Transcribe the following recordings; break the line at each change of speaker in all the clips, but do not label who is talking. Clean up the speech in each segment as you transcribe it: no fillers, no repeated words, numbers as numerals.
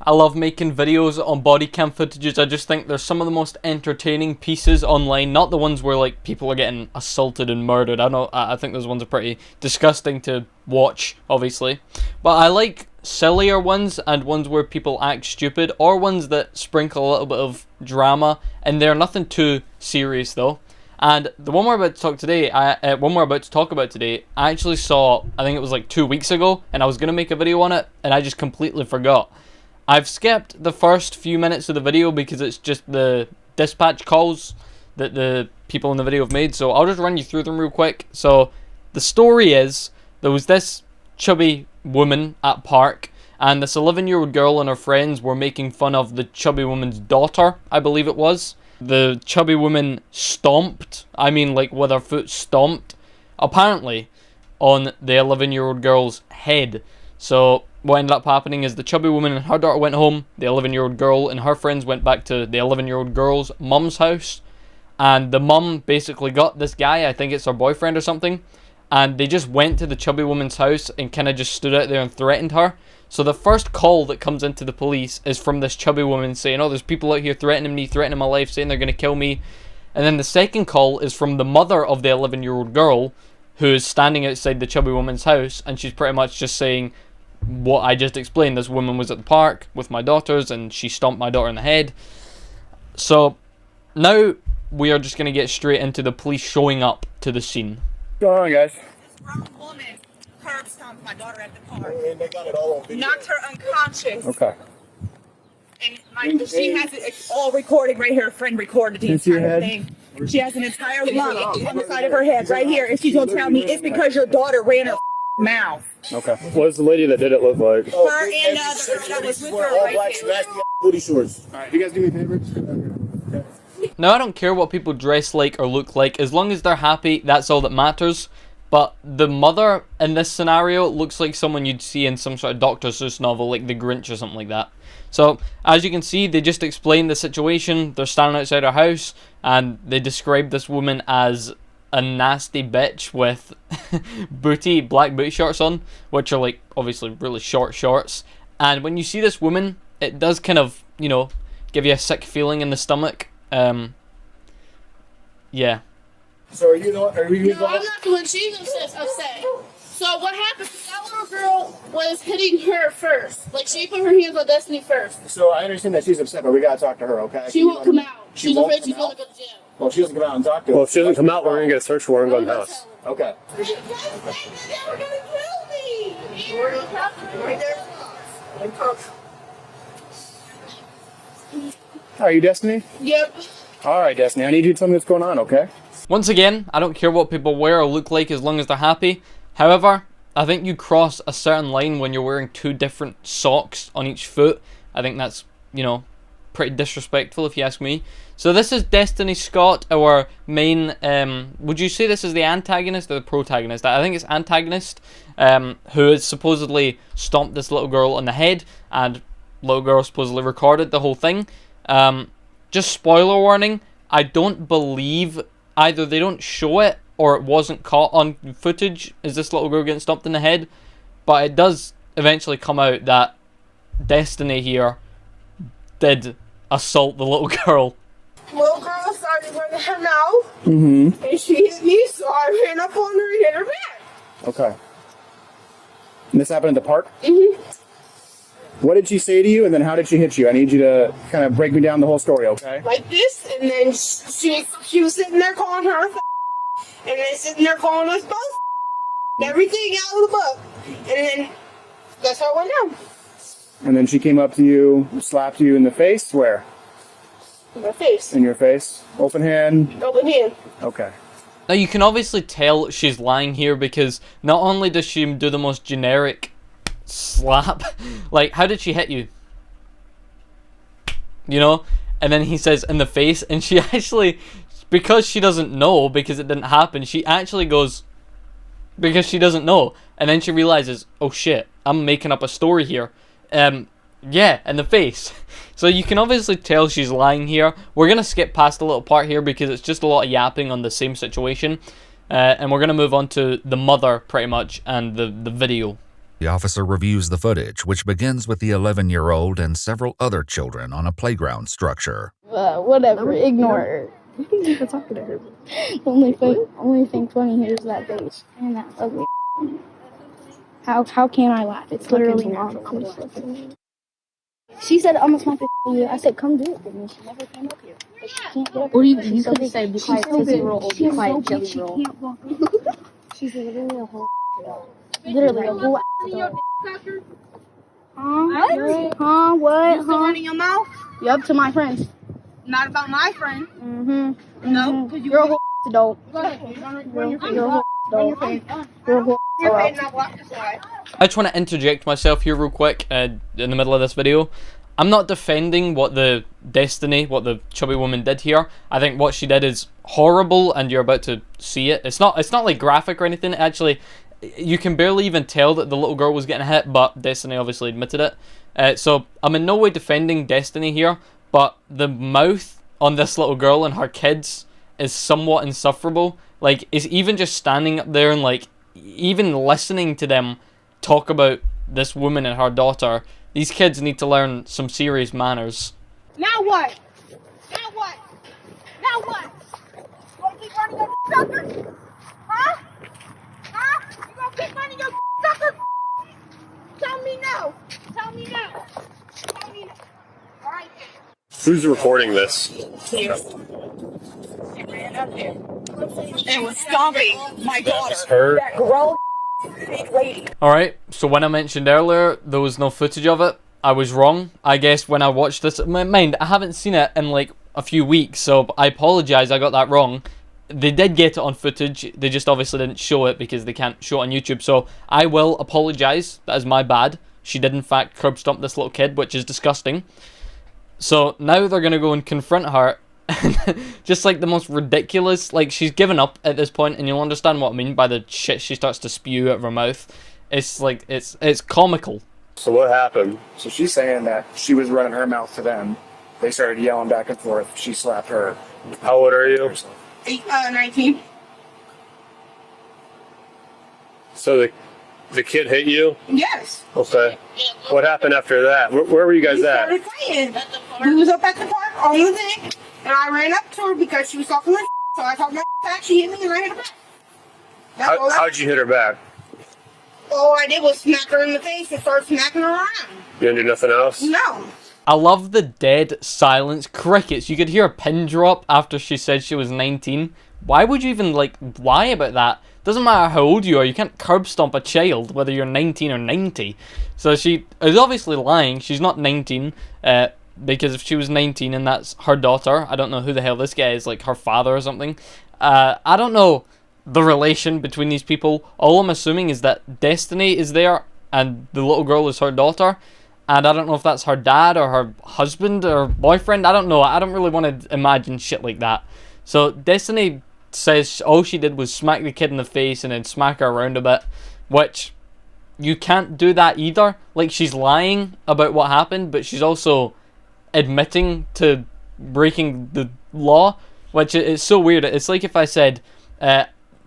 I love making videos on body cam footages. I just think they're some of the most entertaining pieces online. Not the ones where like people are getting assaulted and murdered. I think those ones are pretty disgusting to watch, obviously. But I like sillier ones and ones where people act stupid, or ones that sprinkle a little bit of drama, and they're nothing too serious though. And the one we're about to talk about today, I actually saw, I think it was like 2 weeks ago, and I was gonna make a video on it, and I just completely forgot. I've skipped the first few minutes of the video because it's just the dispatch calls that the people in the video have made, so I'll just run you through them real quick. So, the story is, there was this chubby woman at park, and this 11-year-old girl and her friends were making fun of the chubby woman's daughter, I believe it was. The chubby woman stomped, like with her foot stomped, apparently, on the 11-year-old girl's head. So, what ended up happening is the chubby woman and her daughter went home, the 11-year-old girl and her friends went back to the 11-year-old girl's mum's house, and the mum basically got this guy, I think it's her boyfriend or something, and they just went to the chubby woman's house and kind of just stood out there and threatened her. So the first call that comes into the police is from this chubby woman saying, oh, there's people out here threatening me, threatening my life, saying they're going to kill me. And then the second call is from the mother of the 11-year-old girl, who is standing outside the chubby woman's house, and she's pretty much just saying what I just explained. This woman was at the park with my daughters, and she stomped my daughter in the head. So now we are just going to get straight into the police showing up to the scene.
What's going on, guys?
This woman curb stomped my daughter at the park.
And they got it all on video.
Knocked her unconscious.
Okay.
And she has it all recorded right here. A friend recorded the entire thing. She has an entire lump on the side of her head right here. And she's going to tell me it's because your daughter ran her mouth.
Okay. What does the lady that did it look like?
Her and the girl that was with her right there.
Booty shorts. Alright, you guys do me a favor?
Now, I don't care what people dress like or look like, as long as they're happy, that's all that matters. But the mother in this scenario looks like someone you'd see in some sort of Dr. Seuss novel, like The Grinch or something like that. So, as you can see, they just explained the situation. They're standing outside her house, and they described this woman as a nasty bitch with black booty shorts on, which are like, obviously, really short shorts. And when you see this woman, it does kind of, give you a sick feeling in the stomach. Yeah.
So are you
No, I'm not the one. She's upset. So what happened? That little girl was hitting her first. Like, she put her hands on Destiny first.
So I understand that she's upset, but we gotta talk to her, okay?
She won't come out. She's afraid she's going to go to jail.
Well, she doesn't come out and talk to us.
Well, if she doesn't come out, we're gonna get a search warrant and go in the house.
Okay.
They were going to kill me. Right there.
Are you Destiny?
Yep.
Alright, Destiny, I need you to tell me what's going on, okay?
Once again, I don't care what people wear or look like as long as they're happy. However, I think you cross a certain line when you're wearing two different socks on each foot. I think that's, pretty disrespectful if you ask me. So this is Destiny Scott, our main, would you say this is the antagonist or the protagonist? I think it's antagonist, who has supposedly stomped this little girl on the head, and little girl supposedly recorded the whole thing. Just spoiler warning, I don't believe either they don't show it or it wasn't caught on footage, is this little girl getting stomped in the head, but it does eventually come out that Destiny here did assault the little girl.
Little girl started running her mouth.
Mm-hmm.
And she hit me, so I ran up on her and hit her back.
Okay. And this happened at the park?
Mm-hmm.
What did she say to you, and then how did she hit you? I need you to kind of break me down the whole story, okay?
Like this, and then she was sitting there calling her and then sitting there calling us both everything out of the book. And then that's how it went down.
And then she came up to you, slapped you in the face, where?
In my face.
In your face? Open hand?
Open hand.
Okay.
Now you can obviously tell she's lying here because not only does she do the most generic slap, like, how did she hit you? And then he says in the face, and she actually, because she doesn't know, because it didn't happen, she actually goes, because she doesn't know, and then she realizes, oh shit, I'm making up a story here. Yeah, in the face. So you can obviously tell she's lying here. We're gonna skip past a little part here because it's just a lot of yapping on the same situation, and we're gonna move on to the mother pretty much and the video.
The officer reviews the footage, which begins with the 11-year-old and several other children on a playground structure.
Whatever, ignore her. We're talking to her. Only thing funny here is that face and that ugly. How can I laugh? It's literally natural. She said, I'm gonna smack the you. I said, come do it with me. She never came up here. But she can't get up. Or you could have said, be quiet, Tootsie Roll, be quiet, Jelly Roll. She's literally a whole dog. Literally a whole dog. What? Huh? What?
You still running your mouth?
Yup, to my friends.
Not about my friend.
Mm-hmm.
No, because
You're a whole adult.
Go ahead. Run your face.
You're a whole adult. You're a whole adult.
Now block the side.
I just want to interject myself here real quick in the middle of this video. I'm not defending what the chubby woman did here. I think what she did is horrible, and you're about to see it. It's not like graphic or anything. Actually, you can barely even tell that the little girl was getting hit, but Destiny obviously admitted it. So I'm in no way defending Destiny here, but the mouth on this little girl and her kids is somewhat insufferable. Like, it's even just standing up there and like even listening to them talk about this woman and her daughter. These kids need to learn some serious manners.
Now what? Now what? Now what? You gonna keep running your sucker? Huh? Huh? You gonna keep running your sucker? Tell me no. Tell me no. Tell me no. All right.
Who's recording this?
Here. It ran up there. And was stomping my daughter.
Her?
That grown big lady.
Alright, so when I mentioned earlier there was no footage of it, I was wrong. I guess when I watched this, mind, I haven't seen it in like a few weeks, so I apologise, I got that wrong. They did get it on footage, they just obviously didn't show it because they can't show it on YouTube, so I will apologise, that is my bad. She did in fact curb stomp this little kid, which is disgusting. So now they're going to go and confront her, just like the most ridiculous, like she's given up at this point, and you'll understand what I mean by the shit she starts to spew out of her mouth. It's like, it's comical.
So what happened?
So she's saying that she was running her mouth to them. They started yelling back and forth. She slapped her.
How old are you?
19.
So the kid hit you?
Yes.
Okay. What happened after that? Where were you guys
We
at?
started fighting. We was up at the park on the thing, and I ran up to her because she was talking my so I talked my back. She hit me and I hit her back. That's all
How'd you hit her back?
All I did was smack her in the face and start smacking her around.
You didn't do nothing else?
No.
I love the dead silence. Crickets. You could hear a pin drop after she said she was 19. Why would you even, like, lie about that? Doesn't matter how old you are. You can't curb stomp a child, whether you're 19 or 90. So she is obviously lying. She's not 19, because if she was 19 and that's her daughter, I don't know who the hell this guy is, like her father or something. I don't know the relation between these people. All I'm assuming is that Destiny is there and the little girl is her daughter. And I don't know if that's her dad or her husband or boyfriend. I don't know. I don't really want to imagine shit like that. So Destiny says all she did was smack the kid in the face and then smack her around a bit. Which, you can't do that either. Like, she's lying about what happened, but she's also admitting to breaking the law. Which is so weird. It's like if I said,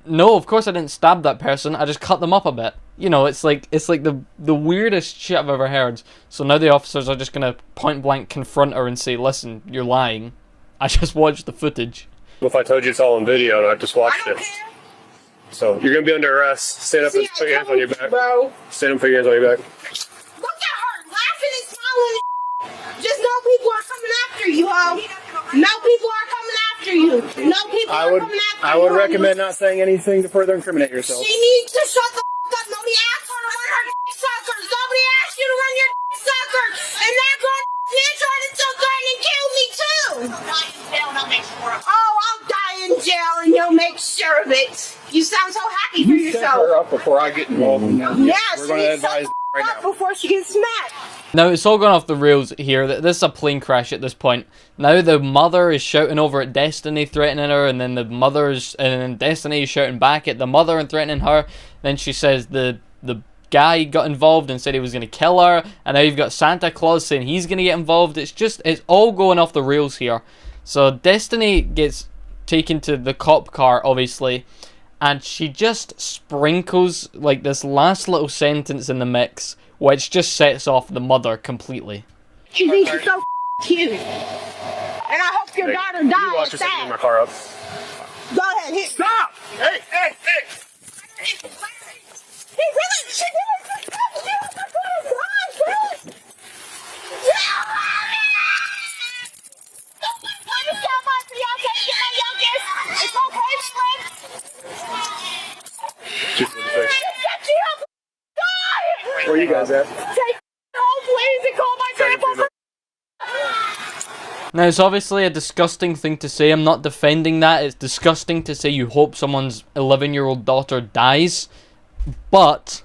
no, of course I didn't stab that person. I just cut them up a bit. You know, it's like the weirdest shit I've ever heard. So now the officers are just gonna point blank confront her and say, "Listen, you're lying. I just watched the footage."
What if I told you it's all on video and I just
I
watched
don't
it?
care.
So you're gonna be under arrest. Stand up and put your hands on your back.
Bro.
Stand up and put your hands on your back.
Look at her laughing and smiling. Just know people are coming after you, ho. No people are coming after you. No people are coming after you.
I would recommend not saying anything to further incriminate yourself.
She needs to shut the f up. Nobody asked her to run her suckers. Nobody asked you to run your sucker. And that girl man tried to still threaten and kill me too. Oh, I'll die in jail and you'll make sure of it. You sound so happy for
Set her
yourself.
up before I get involved in that.
Yes,
We're going to advise right now.
before she gets smacked.
Now, it's all gone off the rails here. This is a plane crash at this point. Now the mother is shouting over at Destiny, threatening her, and then and then Destiny is shouting back at the mother and threatening her. Then she says the guy got involved and said he was going to kill her, and now you've got Santa Claus saying he's going to get involved. It's all going off the rails here. So Destiny gets taken to the cop car, obviously, and she just sprinkles like this last little sentence in the mix, which just sets off the mother completely.
You think she's so cute. And I hope your daughter dies.
You watch yourself in my car up.
Go ahead, hit.
Stop! Hey!
He really, she didn't stop. She was the first one, let me tell my fiance to get my youngest. It's my boyfriend.
Just in the face.
Shut you up. Die.
Where are you guys at?
Take home, please, and call my grandpa.
Now, it's obviously a disgusting thing to say. I'm not defending that. It's disgusting to say you hope someone's 11-year-old daughter dies. But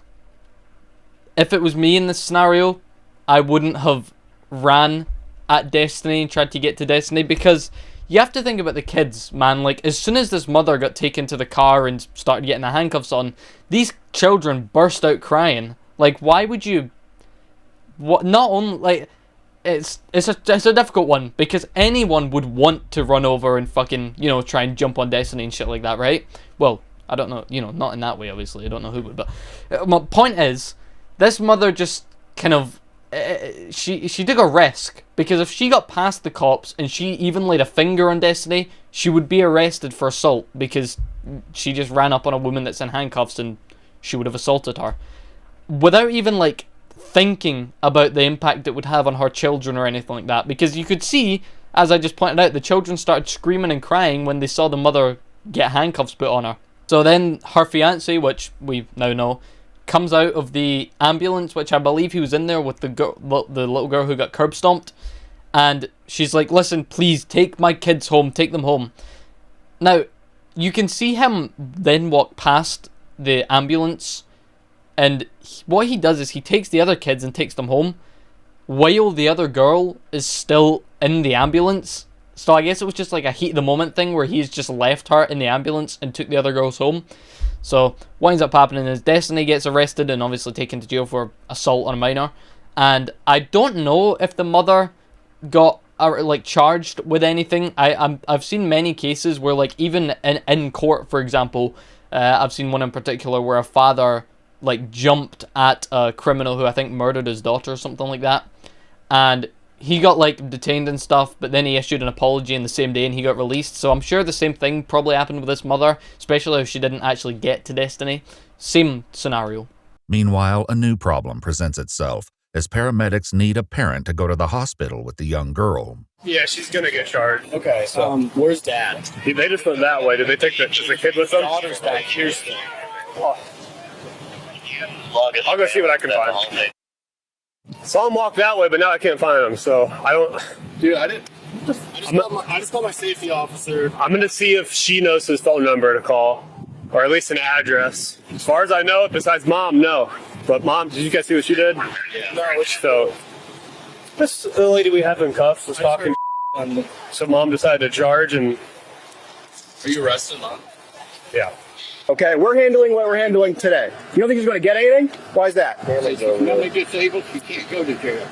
if it was me in this scenario, I wouldn't have ran at Destiny and tried to get to Destiny, because you have to think about the kids, man. Like, as soon as this mother got taken to the car and started getting the handcuffs on, these children burst out crying. Like, why would you... What? Not only... Like... It's a difficult one, because anyone would want to run over and fucking, you know, try and jump on Destiny and shit like that, right? Well, I don't know, you know, not in that way, obviously. I don't know who would, but my point is, this mother just kind of, she took a risk, because if she got past the cops and she even laid a finger on Destiny, she would be arrested for assault, because she just ran up on a woman that's in handcuffs and she would have assaulted her. Without even, like, thinking about the impact it would have on her children or anything like that, because you could see, as I just pointed out, the children started screaming and crying when they saw the mother get handcuffs put on her. So then her fiance, which we now know, comes out of the ambulance, which I believe he was in there with the little girl who got curb stomped, and she's like, listen, please take my kids home, take them home. Now, you can see him then walk past the ambulance, and what he does is he takes the other kids and takes them home, while the other girl is still in the ambulance. So I guess it was just like a heat of the moment thing, where he's just left her in the ambulance and took the other girls home. So what ends up happening is Destiny gets arrested and obviously taken to jail for assault on a minor. And I don't know if the mother got like charged with anything. I've seen many cases where, like, even in court, for example, I've seen one in particular where a father like jumped at a criminal who I think murdered his daughter or something like that, and he got like detained and stuff, but then he issued an apology in the same day and he got released. So I'm sure the same thing probably happened with this mother, especially if she didn't actually get to Destiny. Same scenario.
Meanwhile, a new problem presents itself as paramedics need a parent to go to the hospital with the young girl.
Yeah, she's gonna get charged.
Okay, so where's Dad?
They just went that way. Did they take the kid with them?
Daughter's back here still.
I'll go see what I can find. Saw him walk that way, but now I can't find him, so I don't...
Dude, I just called my safety officer.
I'm gonna see if she knows his phone number to call, or at least an address. As far as I know, besides Mom, no. But Mom, did you guys see what she did?
Yeah.
No. So, this lady we have in cuffs was talking, so Mom decided to charge, and...
Are you arrested, Mom?
Yeah.
Okay, we're handling what we're handling today. You don't think he's going to get anything? Why is that?
She's mentally disabled. She can't go to jail.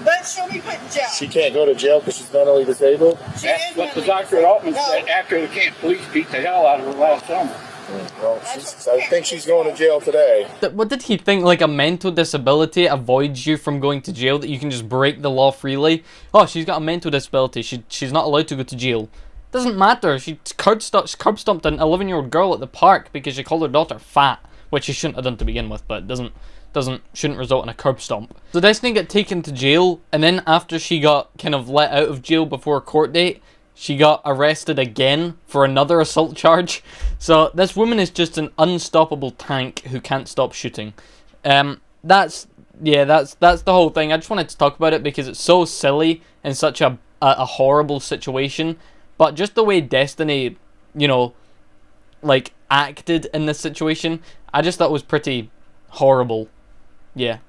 But she'll be put in jail.
She can't go to jail because she's mentally disabled?
That's what the Dr. Altman said after the Camp Police beat the hell out of her last summer.
Well, I think she's going to jail today.
What did he think? Like, a mental disability avoids you from going to jail, that you can just break the law freely? Oh, she's got a mental disability. She's not allowed to go to jail. Doesn't matter. She curb stomped an 11-year-old girl at the park because she called her daughter fat, which she shouldn't have done to begin with, but shouldn't result in a curb stomp. So Destiny got taken to jail, and then after she got kind of let out of jail before a court date, she got arrested again for another assault charge. So this woman is just an unstoppable tank who can't stop shooting. That's the whole thing. I just wanted to talk about it because it's so silly and such a horrible situation. But just the way Destiny, you know, like, acted in this situation, I just thought was pretty horrible. Yeah.